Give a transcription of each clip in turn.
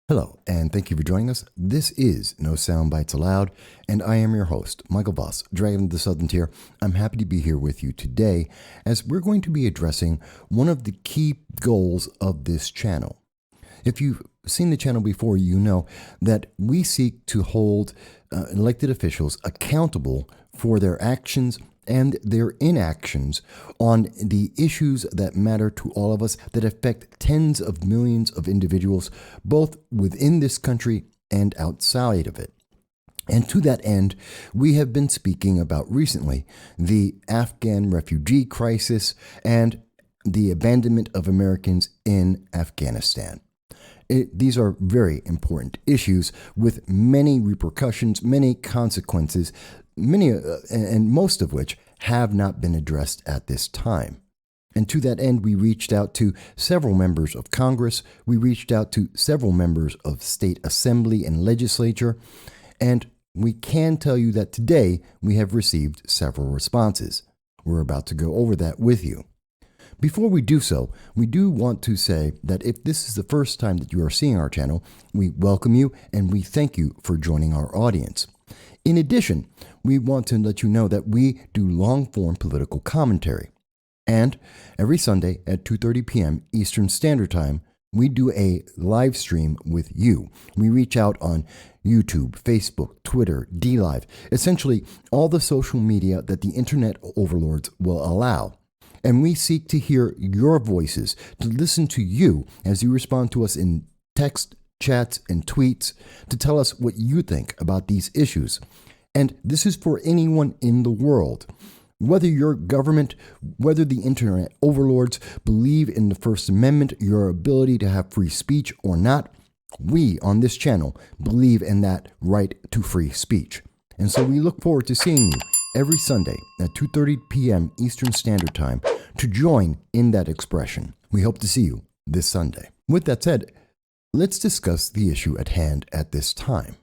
Hello, and thank you for joining us. This is No Sound Bites Allowed, and I am your host, Michael Voss, Dragon of the Southern Tier. I'm happy to be here with you today as we're going to be addressing one of the key goals of this channel. If you've seen the channel before, you know that we seek to hold elected officials accountable for their actions and their inactions on the issues that matter to all of us, that affect tens of millions of individuals, both within this country and outside of it. And to that end, we have been speaking about recently the Afghan refugee crisis and the abandonment of Americans in Afghanistan. These are very important issues with many repercussions, many consequences, many and most of which have not been addressed at this time. And to that end, we reached out to several members of Congress. We reached out to several members of state assembly and legislature. And we can tell you that today we have received several responses. We're about to go over that with you. Before we do so, we do want to say that if this is the first time that you are seeing our channel, we welcome you and we thank you for joining our audience. In addition, we want to let you know that we do long-form political commentary. And every Sunday at 2:30 p.m. Eastern Standard Time, we do a live stream with you. We reach out on YouTube, Facebook, Twitter, DLive, essentially all the social media that the internet overlords will allow. And we seek to hear your voices, to listen to you as you respond to us in text, chats, and tweets, to tell us what you think about these issues. And this is for anyone in the world. Whether your government, whether the internet overlords believe in the First Amendment, your ability to have free speech or not, we on this channel believe in that right to free speech. And so we look forward to seeing you every Sunday at 2:30 p.m. Eastern Standard Time to join in that expression. We hope to see you this Sunday. With that said, let's discuss the issue at hand at this time.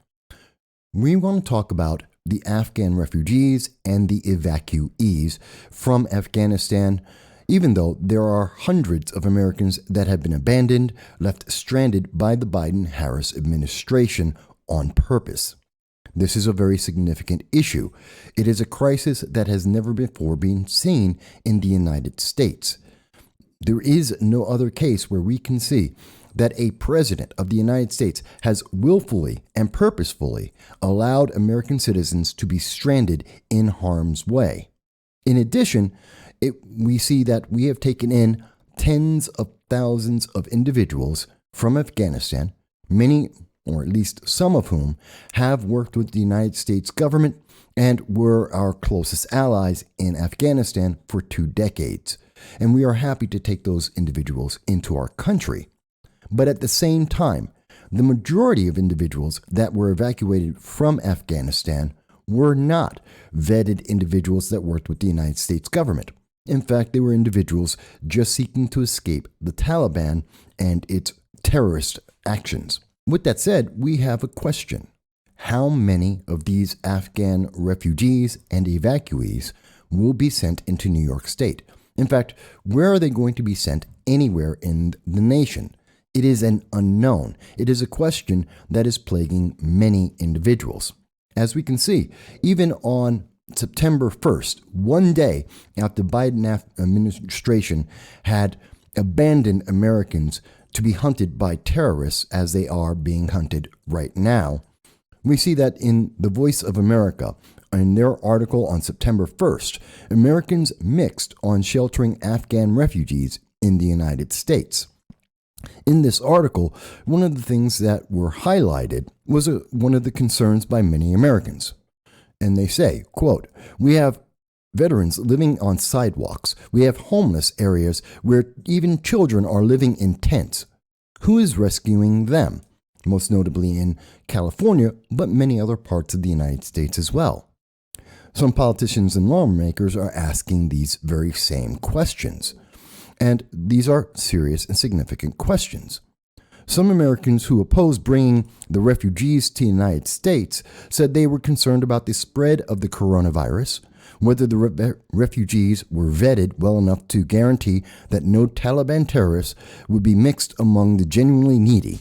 We want to talk about the Afghan refugees and the evacuees from Afghanistan, even though there are hundreds of Americans that have been abandoned, left stranded by the Biden-Harris administration on purpose. This is a very significant issue. It is a crisis that has never before been seen in the United States. There is no other case where we can see that a president of the United States has willfully and purposefully allowed American citizens to be stranded in harm's way. In addition, we see that we have taken in tens of thousands of individuals from Afghanistan, many or at least some of whom have worked with the United States government and were our closest allies in Afghanistan for 2 decades. And we are happy to take those individuals into our country. But at the same time, the majority of individuals that were evacuated from Afghanistan were not vetted individuals that worked with the United States government. In fact, they were individuals just seeking to escape the Taliban and its terrorist actions. With that said, we have a question. How many of these Afghan refugees and evacuees will be sent into New York State? In fact, where are they going to be sent anywhere in the nation? It is an unknown. It is a question that is plaguing many individuals. As we can see, even on September 1st, one day after the Biden administration had abandoned Americans to be hunted by terrorists as they are being hunted right now, we see that in The Voice of America, in their article on September 1st, Americans mixed on sheltering Afghan refugees in the United States. In this article, one of the things that were highlighted was one of the concerns by many Americans. And they say, quote, "We have veterans living on sidewalks. We have homeless areas where even children are living in tents. Who is rescuing them?" Most notably in California, but many other parts of the United States as well. Some politicians and lawmakers are asking these very same questions. And these are serious and significant questions. Some Americans who oppose bringing the refugees to the United States said they were concerned about the spread of the coronavirus, whether the refugees were vetted well enough to guarantee that no Taliban terrorists would be mixed among the genuinely needy,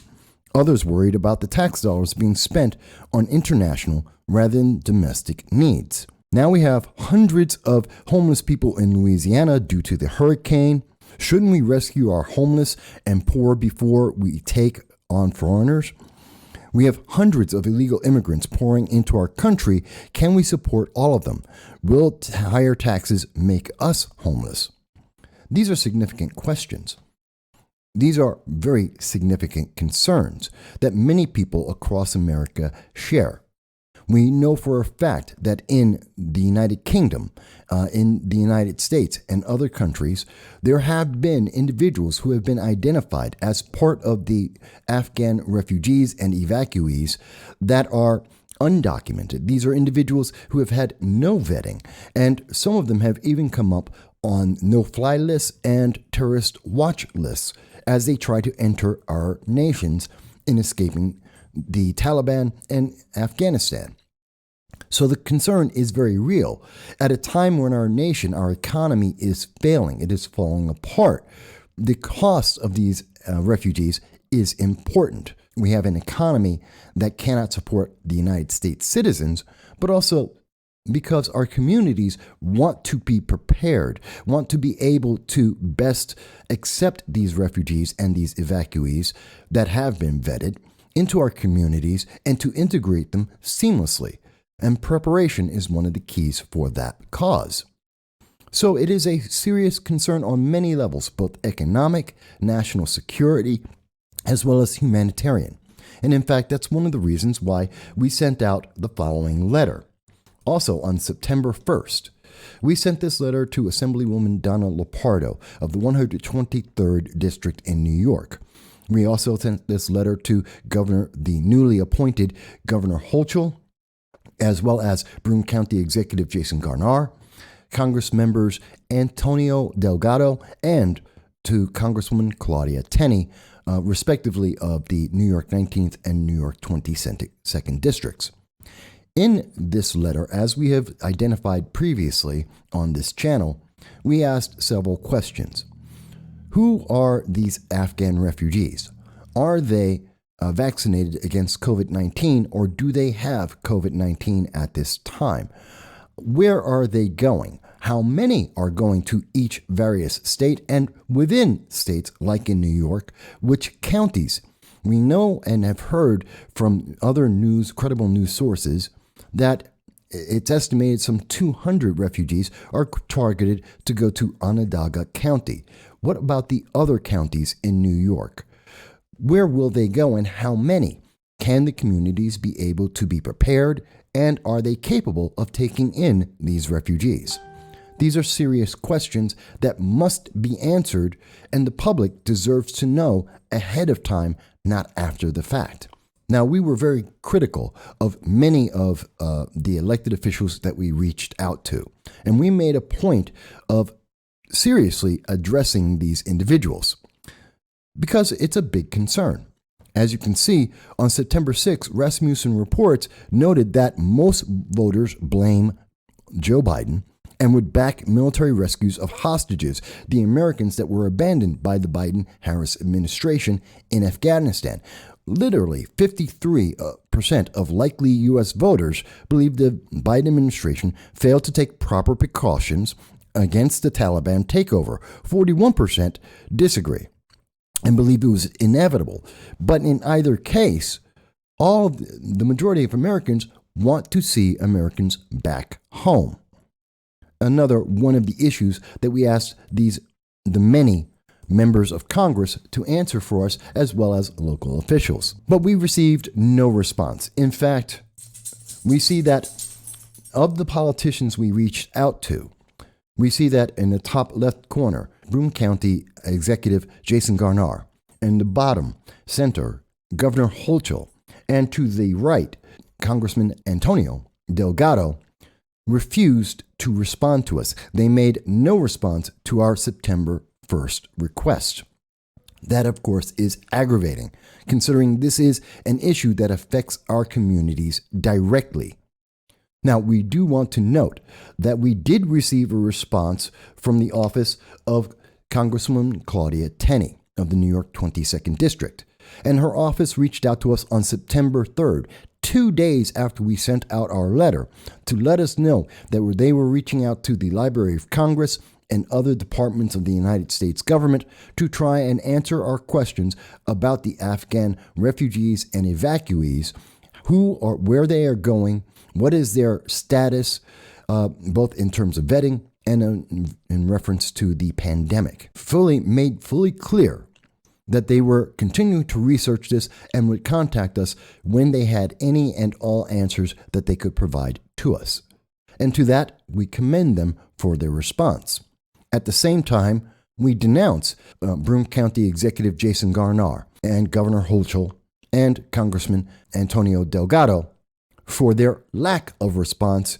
Others worried about the tax dollars being spent on international rather than domestic needs. Now we have hundreds of homeless people in Louisiana due to the hurricane. Shouldn't we rescue our homeless and poor before we take on foreigners? We have hundreds of illegal immigrants pouring into our country. Can we support all of them? Will higher taxes make us homeless? These are significant questions. These are very significant concerns that many people across America share. We know for a fact that in the United Kingdom, in the United States, and other countries, there have been individuals who have been identified as part of the Afghan refugees and evacuees that are undocumented. These are individuals who have had no vetting, and some of them have even come up on no-fly lists and terrorist watch lists as they try to enter our nations in escaping the Taliban and Afghanistan. So the concern is very real. At a time when our nation, our economy is failing, it is falling apart, the cost of these refugees is important. We have an economy that cannot support the United States citizens, but also because our communities want to be prepared, want to be able to best accept these refugees and these evacuees that have been vetted into our communities and to integrate them seamlessly. And preparation is one of the keys for that cause. So it is a serious concern on many levels, both economic, national security, as well as humanitarian. And in fact, that's one of the reasons why we sent out the following letter. Also, on September 1st, we sent this letter to Assemblywoman Donna Lupardo of the 123rd District in New York. We also sent this letter to the newly appointed Governor Hochul, as well as Broome County Executive Jason Garnar, Congress members Antonio Delgado, and to Congresswoman Claudia Tenney, respectively of the New York 19th and New York 22nd Districts. In this letter, as we have identified previously on this channel, we asked several questions. Who are these Afghan refugees? Are they vaccinated against COVID-19, or do they have COVID-19 at this time? Where are they going? How many are going to each various state, and within states like in New York, which counties? We know and have heard from other credible news sources that it's estimated some 200 refugees are targeted to go to Onondaga County. What about the other counties in New York? Where will they go and how many? Can the communities be able to be prepared, and are they capable of taking in these refugees? These are serious questions that must be answered, and the public deserves to know ahead of time, not after the fact. Now, we were very critical of many of the elected officials that we reached out to, and we made a point of seriously addressing these individuals because it's a big concern. As you can see, on September 6th, Rasmussen Reports noted that most voters blame Joe Biden and would back military rescues of hostages, the Americans that were abandoned by the Biden-Harris administration in Afghanistan. Literally, 53% of likely U.S. voters believe the Biden administration failed to take proper precautions against the Taliban takeover. 41% disagree and believe it was inevitable. But in either case, the majority of Americans want to see Americans back home. Another one of the issues that we asked the many members of Congress to answer for us, as well as local officials. But we received no response. In fact, we see that of the politicians we reached out to, we see that in the top left corner, Broome County Executive Jason Garnar, in the bottom center, Governor Hochul, and to the right, Congressman Antonio Delgado, refused to respond to us. They made no response to our September 1st request. That, of course, is aggravating, considering this is an issue that affects our communities directly. Now, we do want to note that we did receive a response from the office of Congresswoman Claudia Tenney of the New York 22nd District. and her office reached out to us on September 3rd, 2 days after we sent out our letter, to let us know that they were reaching out to the Library of Congress and other departments of the United States government to try and answer our questions about the Afghan refugees and evacuees, who or where they are going, what is their status, both in terms of vetting and in reference to the pandemic. Made fully clear that they were continuing to research this and would contact us when they had any and all answers that they could provide to us. And to that, we commend them for their response. At the same time, we denounce Broome County Executive Jason Garnar and Governor Hochul and Congressman Antonio Delgado for their lack of response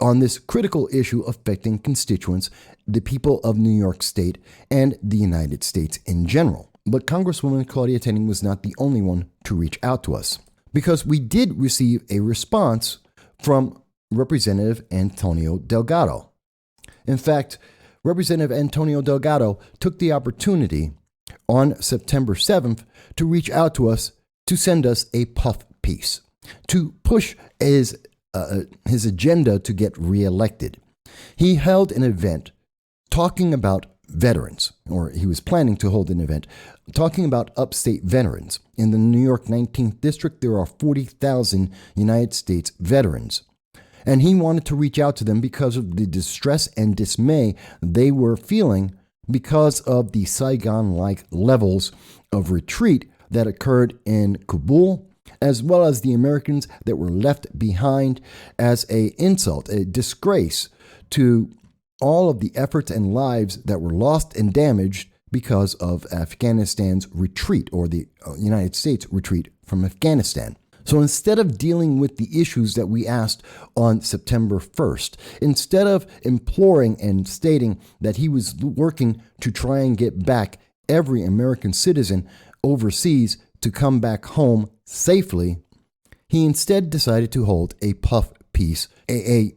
on this critical issue affecting constituents, the people of New York State, and the United States in general. But Congresswoman Claudia Tenney was not the only one to reach out to us, because we did receive a response from Representative Antonio Delgado. In fact, Representative Antonio Delgado took the opportunity on September 7th to reach out to us to send us a puff piece, to push his agenda to get reelected. He held an event talking about veterans, or he was planning to hold an event talking about upstate veterans. In the New York 19th District, there are 40,000 United States veterans. And he wanted to reach out to them because of the distress and dismay they were feeling because of the Saigon-like levels of retreat that occurred in Kabul, as well as the Americans that were left behind as an insult, a disgrace to all of the efforts and lives that were lost and damaged because of Afghanistan's retreat, or the United States retreat from Afghanistan. So instead of dealing with the issues that we asked on September 1st, instead of imploring and stating that he was working to try and get back every American citizen overseas to come back home safely, he instead decided to hold a puff piece, a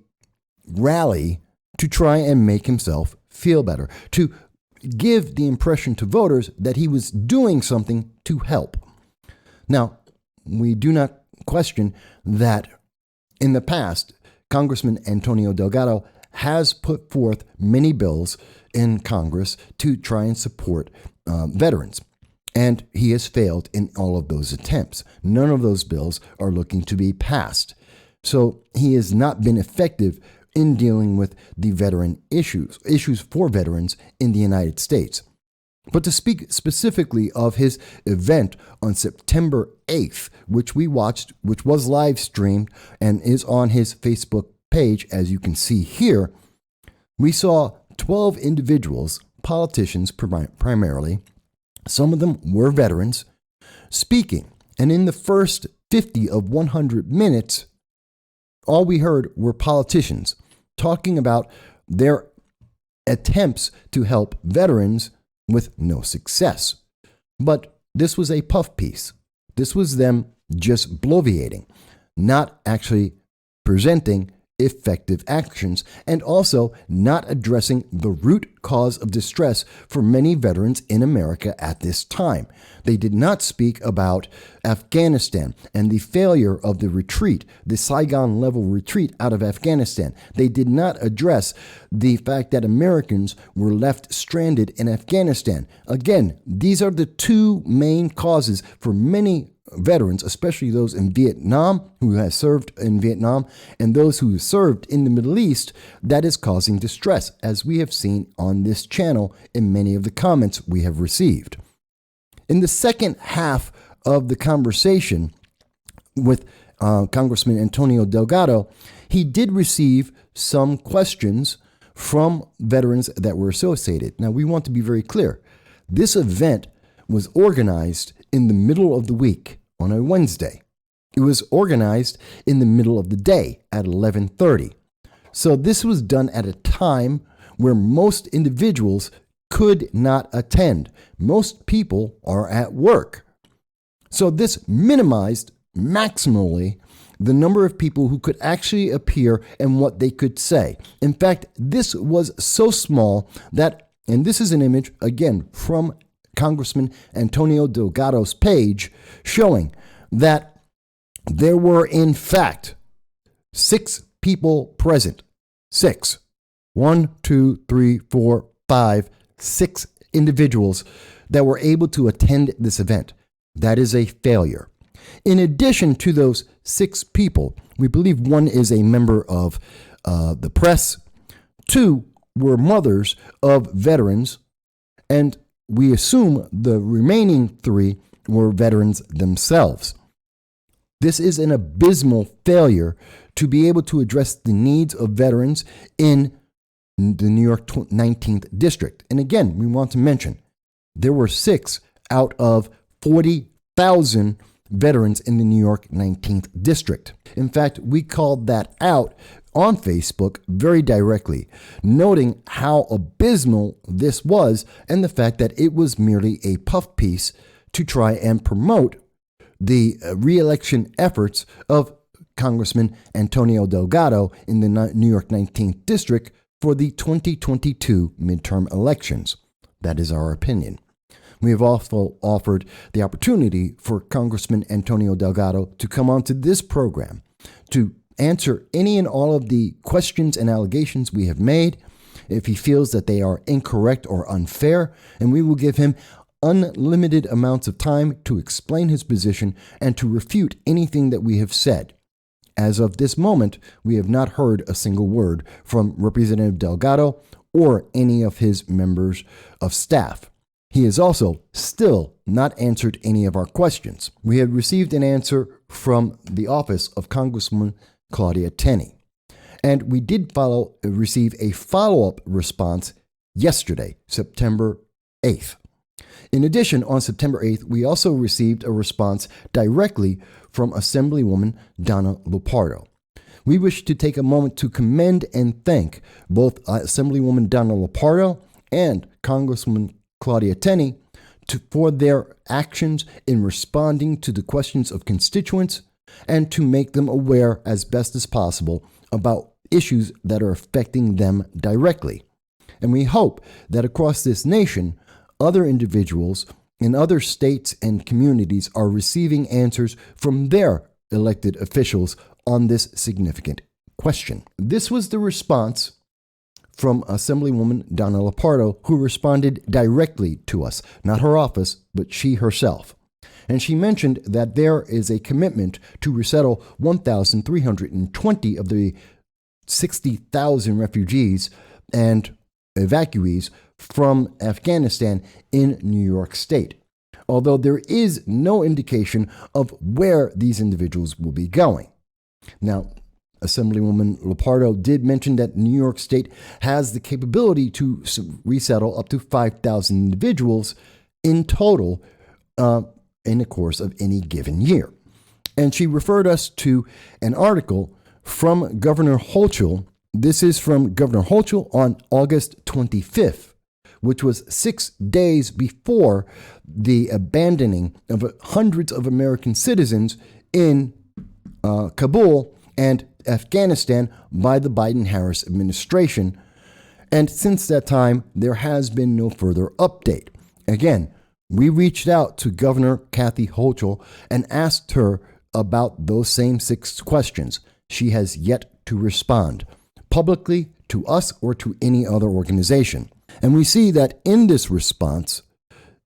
rally to try and make himself feel better, to give the impression to voters that he was doing something to help. Now, we do not question that in the past, Congressman Antonio Delgado has put forth many bills in Congress to try and support veterans. And he has failed in all of those attempts. None of those bills are looking to be passed. So he has not been effective in dealing with the veteran issues for veterans in the United States. But to speak specifically of his event on September 8th, which we watched, which was live streamed and is on his Facebook page, as you can see here, we saw 12 individuals, politicians primarily, some of them were veterans, speaking. And in the first 50 of 100 minutes, all we heard were politicians talking about their attempts to help veterans with no success. But this was a puff piece. This was them just bloviating, not actually presenting effective actions, and also not addressing the root cause of distress for many veterans in America at this time. They did not speak about Afghanistan and the failure of the retreat, the Saigon-level retreat out of Afghanistan. They did not address the fact that Americans were left stranded in Afghanistan. Again, these are the two main causes for many veterans, especially those in Vietnam, who have served in Vietnam, and those who served in the Middle East, that is causing distress, as we have seen on this channel in many of the comments we have received. In the second half of the conversation with Congressman Antonio Delgado, he did receive some questions from veterans that were associated. Now, we want to be very clear. This event was organized in the middle of the week on a Wednesday. It was organized in the middle of the day at 11:30. So this was done at a time where most individuals could not attend. Most people are at work. So this minimized maximally the number of people who could actually appear and what they could say. In fact, this was so small that, and this is an image, again, from Congressman Antonio Delgado's page, showing that there were, in fact, 6 people present. 6. 1, 2, 3, 4, 5, 6 individuals that were able to attend this event. That is a failure. In addition to those 6 people, we believe 1 is a member of the press, 2 were mothers of veterans, and we assume the remaining 3 were veterans themselves. This is an abysmal failure to be able to address the needs of veterans in the New York 19th District. And again, we want to mention there were 6 out of 40,000 veterans in the New York 19th District. In fact, we called that out on Facebook very directly, noting how abysmal this was and the fact that it was merely a puff piece to try and promote the re-election efforts of Congressman Antonio Delgado in the New York 19th District for the 2022 midterm elections. That is our opinion. We have also offered the opportunity for Congressman Antonio Delgado to come onto this program to answer any and all of the questions and allegations we have made if he feels that they are incorrect or unfair, and we will give him unlimited amounts of time to explain his position and to refute anything that we have said. As of this moment, we have not heard a single word from Representative Delgado or any of his members of staff. He has also still not answered any of our questions. We have received an answer from the office of Congresswoman Claudia Tenney, and we did receive a follow-up response yesterday, September 8th. In addition, on September 8th, we also received a response directly from Assemblywoman Donna Lupardo. We wish to take a moment to commend and thank both Assemblywoman Donna Lupardo and Congresswoman Claudia Tenney for their actions in responding to the questions of constituents and to make them aware as best as possible about issues that are affecting them directly. And we hope that across this nation, other individuals in other states and communities are receiving answers from their elected officials on this significant question. This was the response from Assemblywoman Donna Lupardo, who responded directly to us, not her office, but she herself. And she mentioned that there is a commitment to resettle 1,320 of the 60,000 refugees and evacuees from Afghanistan in New York State, although there is no indication of where these individuals will be going. Now, Assemblywoman Lupardo did mention that New York State has the capability to resettle up to 5,000 individuals in total in the course of any given year. And she referred us to an article from Governor Hochul. This is from Governor Hochul on August 25th, which was 6 days before the abandoning of hundreds of American citizens in Kabul and Afghanistan by the Biden-Harris administration. And since that time, there has been no further update. Again, we reached out to Governor Kathy Hochul and asked her about those same 6 questions. She has yet to respond publicly to us or to any other organization. And we see that in this response,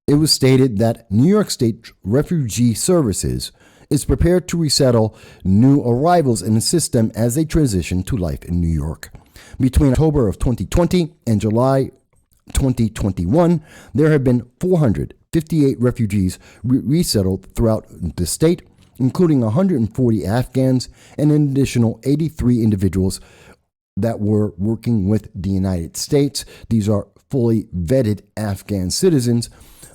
it was stated that New York State Refugee Services is prepared to resettle new arrivals in the system as they transition to life in New York. Between October of 2020 and July 2021, there have been 458 refugees resettled throughout the state, including 140 Afghans and an additional 83 individuals that were working with the United States. These are fully vetted Afghan citizens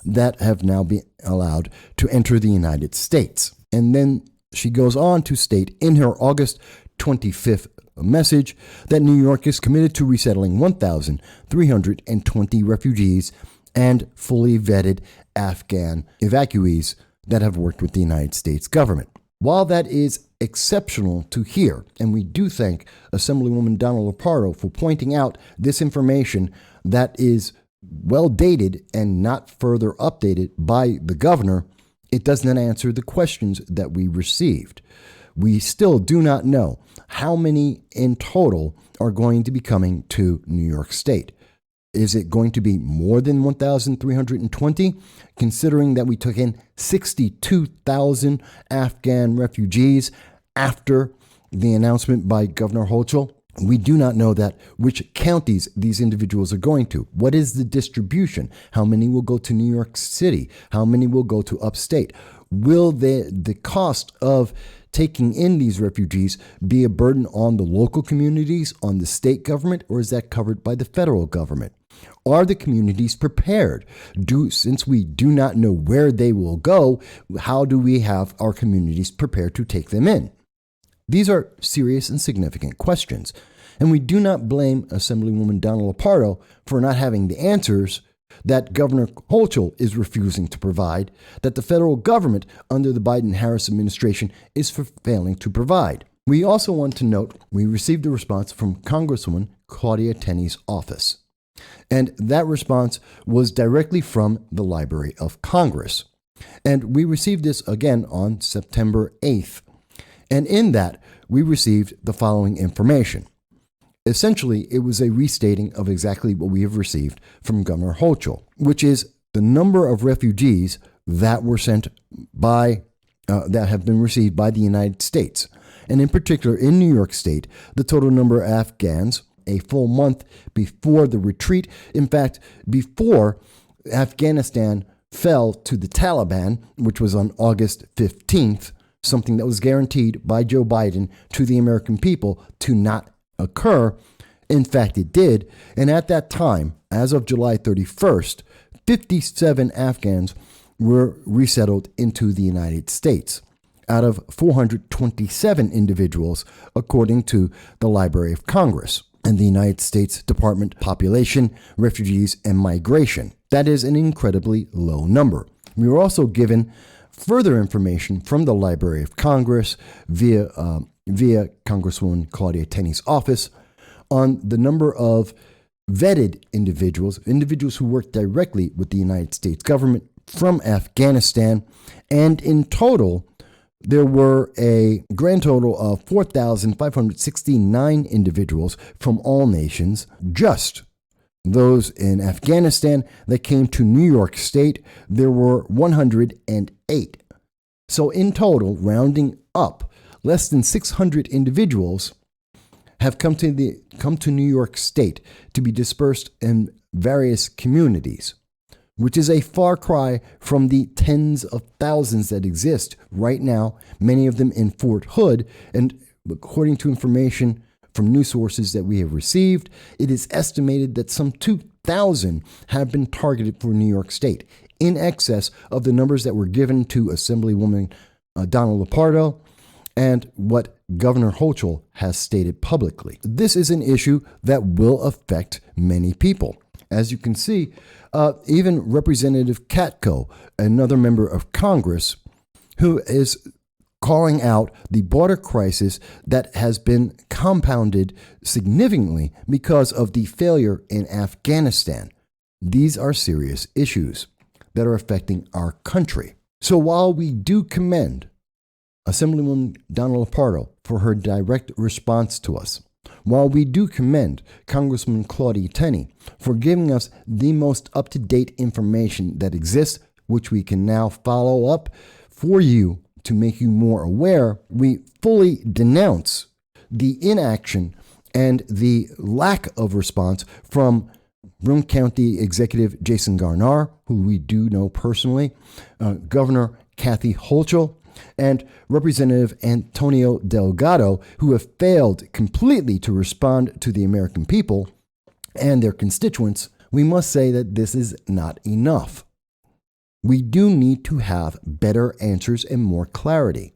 that have now been allowed to enter the United States. And then she goes on to state in her August 25th message that New York is committed to resettling 1,320 refugees and fully vetted Afghan evacuees that have worked with the United States government. While that is exceptional to hear, and we do thank Assemblywoman Donna Lupardo for pointing out this information that is well dated and not further updated by the governor, it does not answer the questions that we received. We still do not know how many in total are going to be coming to New York State. Is it going to be more than 1,320, considering that we took in 62,000 Afghan refugees after the announcement by Governor Hochul? We do not know that which counties these individuals are going to. What is the distribution? How many will go to New York City? How many will go to upstate? Will the cost of taking in these refugees be a burden on the local communities, on the state government, or is that covered by the federal government? Are the communities prepared? Since we do not know where they will go, how do we have our communities prepared to take them in? These are serious and significant questions, and we do not blame Assemblywoman Donna Lupardo for not having the answers that Governor Hochul is refusing to provide, that the federal government under the Biden-Harris administration is failing to provide. We also want to note we received a response from Congresswoman Claudia Tenney's office, and that response was directly from the Library of Congress. And we received this again on September 8th. And in that, we received the following information. Essentially, it was a restating of exactly what we have received from Governor Hochul, which is the number of refugees that were sent that have been received by the United States. And in particular, in New York State, the total number of Afghans a full month before the retreat. In fact, before Afghanistan fell to the Taliban, which was on August 15th, something that was guaranteed by Joe Biden to the American people to not occur. In fact, it did. And at that time, as of July 31st, 57 Afghans were resettled into the United States out of 427 individuals, according to the Library of Congress and the United States Department of Population, Refugees, and Migration. That is an incredibly low number. We were also given further information from the Library of Congress via Congresswoman Claudia Tenney's office on the number of vetted individuals who work directly with the United States government from Afghanistan. And in total, there were a grand total of 4,569 individuals from all nations. Just those in Afghanistan that came to New York State, there were 108. So in total, rounding up, less than 600 individuals have come to New York State to be dispersed in various communities, which is a far cry from the tens of thousands that exist right now, many of them in Fort Hood. And according to information from news sources that we have received, it is estimated that some 2,000 have been targeted for New York State, in excess of the numbers that were given to Assemblywoman Donna Lupardo and what Governor Hochul has stated publicly. This is an issue that will affect many people. As you can see, even Representative Katko, another member of Congress, who is calling out the border crisis that has been compounded significantly because of the failure in Afghanistan. These are serious issues that are affecting our country. So while we do commend Assemblywoman Donna Lupardo for her direct response to us, while we do commend Congresswoman Claudia Tenney for giving us the most up-to-date information that exists, which we can now follow up for you to make you more aware, we fully denounce the inaction and the lack of response from Broome County Executive Jason Garnar, who we do know personally, Governor Kathy Hochul, and Representative Antonio Delgado, who have failed completely to respond to the American people and their constituents. We must say that this is not enough. We do need to have better answers and more clarity.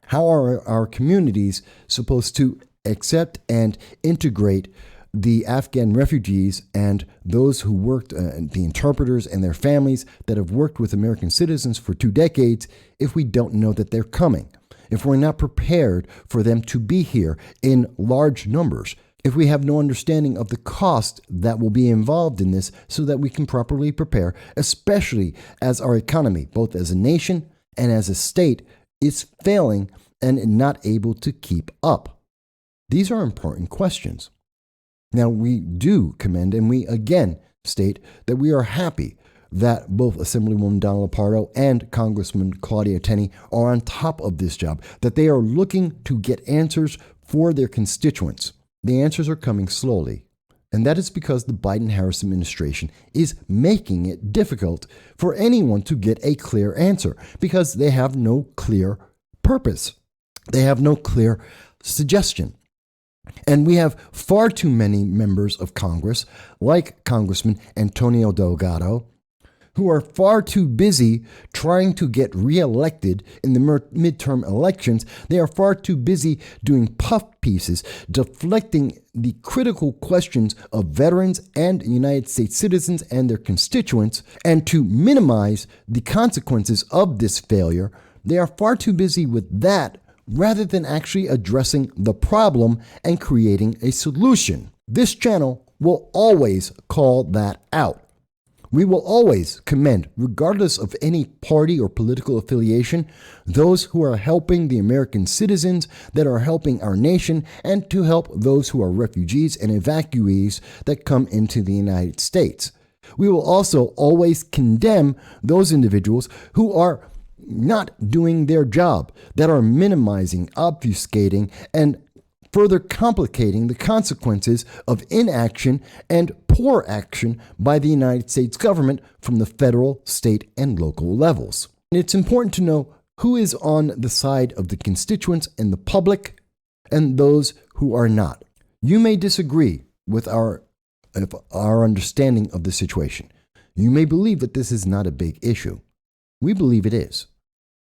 How are our communities supposed to accept and integrate the Afghan refugees and those who worked, the interpreters and their families that have worked with American citizens for 2 decades, if we don't know that they're coming? If we're not prepared for them to be here in large numbers, if we have no understanding of the cost that will be involved in this so that we can properly prepare, especially as our economy, both as a nation and as a state, is failing and not able to keep up? These are important questions. Now, we do commend and we again state that we are happy that both Assemblywoman Donna Lupardo and Congressman Claudia Tenney are on top of this job, that they are looking to get answers for their constituents. The answers are coming slowly, and that is because the Biden-Harris administration is making it difficult for anyone to get a clear answer because they have no clear purpose. They have no clear suggestion. And we have far too many members of Congress, like Congressman Antonio Delgado, who are far too busy trying to get reelected in the midterm elections. They are far too busy doing puff pieces, deflecting the critical questions of veterans and United States citizens and their constituents, and to minimize the consequences of this failure. They are far too busy with that rather than actually addressing the problem and creating a solution. This channel will always call that out. We will always commend, regardless of any party or political affiliation, those who are helping the American citizens, that are helping our nation, and to help those who are refugees and evacuees that come into the United States. We will also always condemn those individuals who are not doing their job, that are minimizing, obfuscating, and further complicating the consequences of inaction and poor action by the United States government from the federal, state, and local levels. And it's important to know who is on the side of the constituents and the public and those who are not. You may disagree with our understanding of the situation. You may believe that this is not a big issue. We believe it is.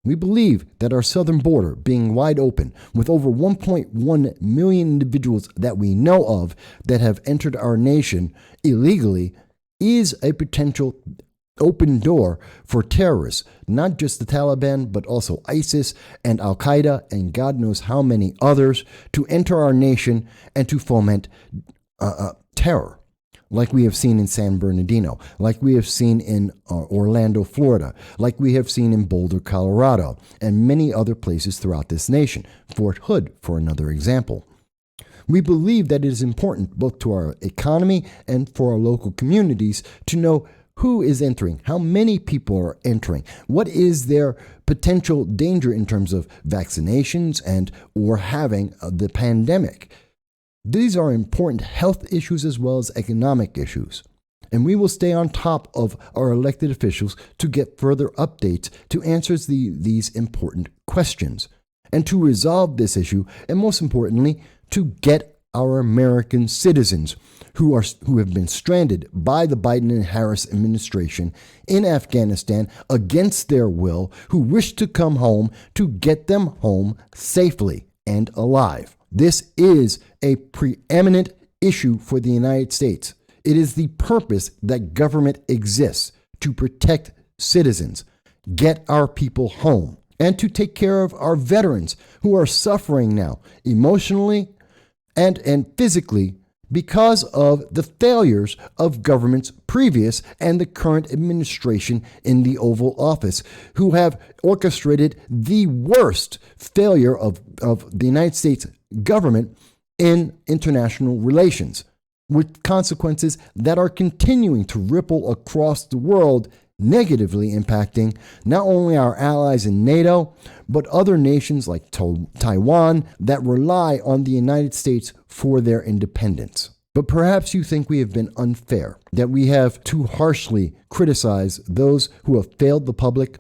We believe that our southern border being wide open with over 1.1 million individuals that we know of that have entered our nation illegally is a potential open door for terrorists, not just the Taliban, but also ISIS and Al-Qaeda and God knows how many others to enter our nation and to foment terror, like we have seen in San Bernardino, like we have seen in Orlando, Florida, like we have seen in Boulder, Colorado, and many other places throughout this nation. Fort Hood, for another example. We believe that it is important both to our economy and for our local communities to know who is entering, how many people are entering, what is their potential danger in terms of vaccinations and or having the pandemic. These are important health issues as well as economic issues. And we will stay on top of our elected officials to get further updates to answer these important questions and to resolve this issue, and most importantly, to get our American citizens who have been stranded by the Biden and Harris administration in Afghanistan against their will, who wish to come home, to get them home safely and alive. This is a preeminent issue for the United States. It is the purpose that government exists, to protect citizens, get our people home, and to take care of our veterans who are suffering now emotionally and physically because of the failures of governments previous and the current administration in the Oval Office, who have orchestrated the worst failure of the United States government in international relations, with consequences that are continuing to ripple across the world, negatively impacting not only our allies in NATO, but other nations like Taiwan that rely on the United States for their independence. But perhaps you think we have been unfair, that we have too harshly criticized those who have failed the public,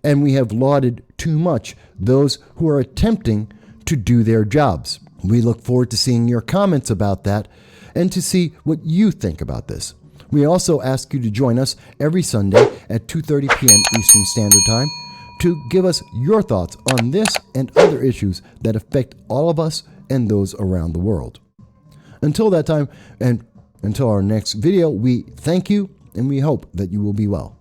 and we have lauded too much those who are attempting to do their jobs. We look forward to seeing your comments about that and to see what you think about this. We also ask you to join us every Sunday at 2:30 p.m. Eastern Standard Time to give us your thoughts on this and other issues that affect all of us and those around the world. Until that time, and until our next video, we thank you and we hope that you will be well.